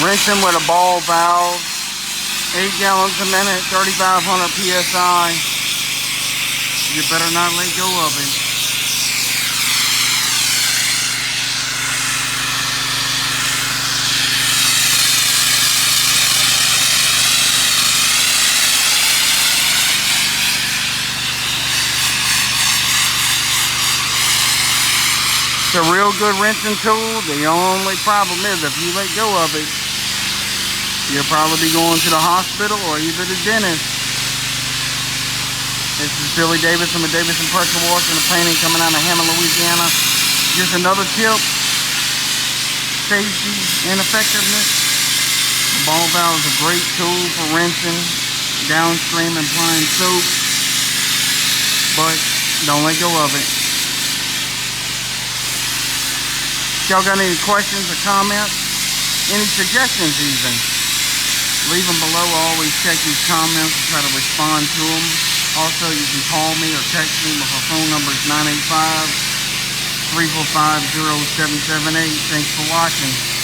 Rinsing with a ball valve. 8 gallons a minute, 3,500 PSI. You better not let go of it. It's a real good rinsing tool. The only problem is if you let go of it, you'll probably be going to the hospital or either the dentist. This is Billy Davidson with Davidson Pressure Washing and Painting coming out of Hammond, Louisiana. Just another tip, safety and effectiveness. The ball valve is a great tool for rinsing, downstream and applying soap, but don't let go of it. If y'all got any questions or comments, any suggestions even, leave them below. I always check these comments and try to respond to them. Also, you can call me or text me. My phone number is 985-345-0778. Thanks for watching.